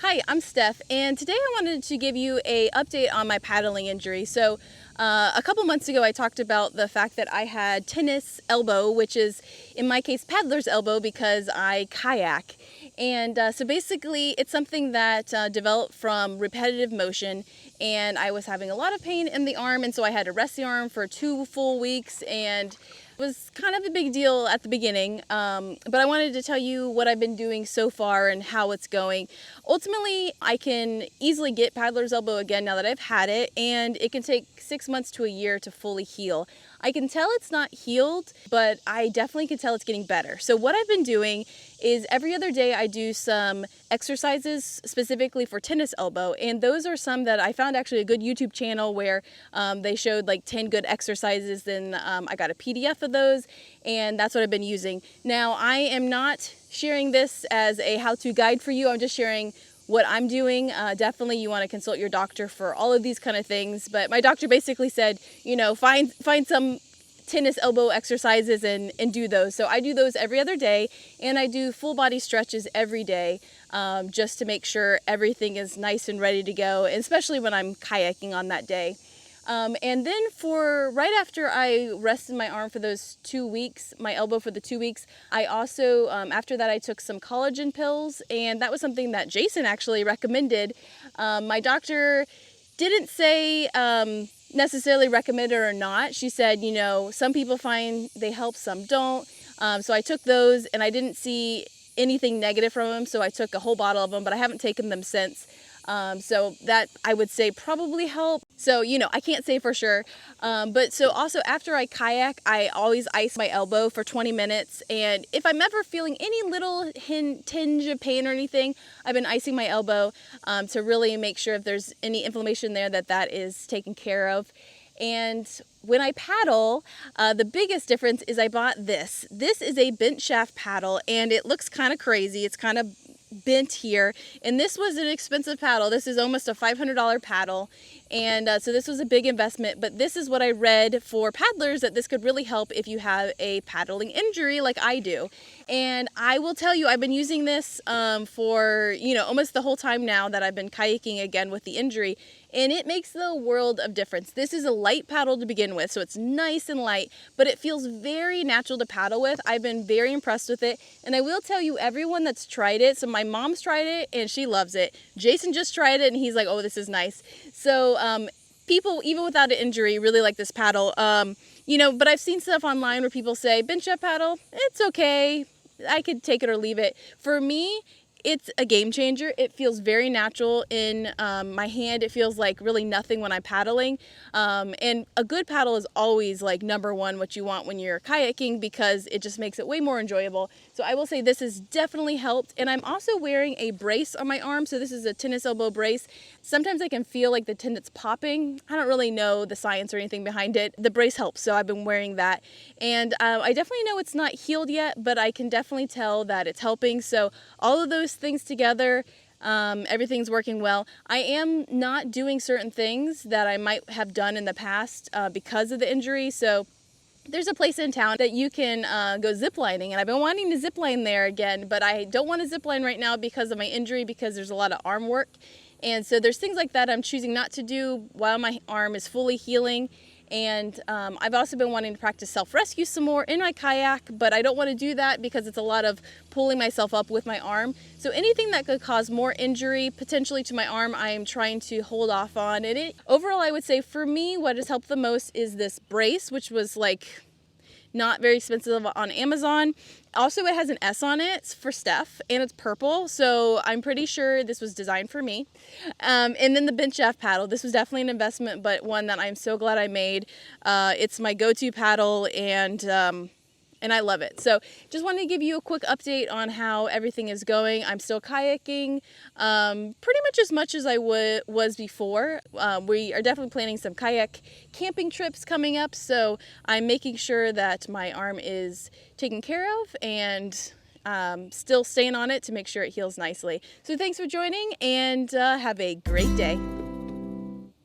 Hi, I'm Steph, and today I wanted to give you an update on my paddling injury. So a couple months ago I talked about the fact that I had tennis elbow, which is in my case paddler's elbow because I kayak. And so basically it's something that developed from repetitive motion, and I was having a lot of pain in the arm, and so I had to rest the arm for 2 full weeks, and it was kind of a big deal at the beginning, but I wanted to tell you what I've been doing so far and how it's going. Ultimately, I can easily get paddler's elbow again now that I've had it, and it can take 6 months to a year to fully heal. I can tell it's not healed, but I definitely can tell it's getting better. So what I've been doing is every other day I do some exercises specifically for tennis elbow, and those are some that I found actually a good YouTube channel where they showed like 10 good exercises. Then I got a PDF of those, and that's what I've been using. Now I am not sharing this as a how-to guide for you. I'm just sharing what I'm doing. Definitely you want to consult your doctor for all of these kind of things, but my doctor basically said, you know, find some tennis elbow exercises and do those. So I do those every other day, and I do full body stretches every day, just to make sure everything is nice and ready to go, especially when I'm kayaking on that day. And then for right after I rested my arm for those 2 weeks, my elbow for the 2 weeks, I also, after that I took some collagen pills, and that was something that Jason actually recommended. My doctor didn't say necessarily recommend it or not. She said, you know, some people find they help, some don't. So I took those, and I didn't see anything negative from them, so I took a whole bottle of them, but I haven't taken them since. So that I would say probably helped. So, you know, I can't say for sure. But so also after I kayak, I always ice my elbow for 20 minutes. And if I'm ever feeling any little tinge of pain or anything, I've been icing my elbow to really make sure if there's any inflammation there that is taken care of. And when I paddle, the biggest difference is I bought this. This is a bent shaft paddle, and it looks kind of crazy. It's kind of bent here, and this was an expensive paddle. This is almost a $500 paddle, and so this was a big investment, but this is what I read for paddlers, that this could really help if you have a paddling injury like I do. And I will tell you, I've been using this for, you know, almost the whole time now that I've been kayaking again with the injury, and it makes the world of difference. This is a light paddle to begin with, so it's nice and light, but it feels very natural to paddle with. I've been very impressed with it, and I will tell you, everyone that's tried it, so my mom's tried it and she loves it. Jason just tried it and he's like, oh, this is nice. So people, even without an injury, really like this paddle. You know, but I've seen stuff online where people say, bench up paddle, it's okay, I could take it or leave it. For me, it's a game changer. It feels very natural in my hand. It feels like really nothing when I'm paddling. And a good paddle is always like number one what you want when you're kayaking, because it just makes it way more enjoyable. So I will say this has definitely helped. And I'm also wearing a brace on my arm. So this is a tennis elbow brace. Sometimes I can feel like the tendon's popping. I don't really know the science or anything behind it. The brace helps, so I've been wearing that. And I definitely know it's not healed yet, but I can definitely tell that it's helping. So all of those things together, everything's working well. I am not doing certain things that I might have done in the past because of the injury. So there's a place in town that you can go ziplining, and I've been wanting to zipline there again, but I don't want to zipline right now because of my injury, because there's a lot of arm work. And so there's things like that I'm choosing not to do while my arm is fully healing. And I've also been wanting to practice self-rescue some more in my kayak, but I don't want to do that because it's a lot of pulling myself up with my arm. So anything that could cause more injury potentially to my arm, I am trying to hold off on. And overall, I would say for me, what has helped the most is this brace, which was like not very expensive on Amazon. Also, it has an S on it for Steph, and it's purple, so I'm pretty sure this was designed for me. And then the bench shaft paddle. This was definitely an investment, but one that I'm so glad I made. It's my go-to paddle, and I love it. So just wanted to give you a quick update on how everything is going. I'm still kayaking pretty much as I was before. We are definitely planning some kayak camping trips coming up, so I'm making sure that my arm is taken care of, and still staying on it to make sure it heals nicely. So thanks for joining, and have a great day.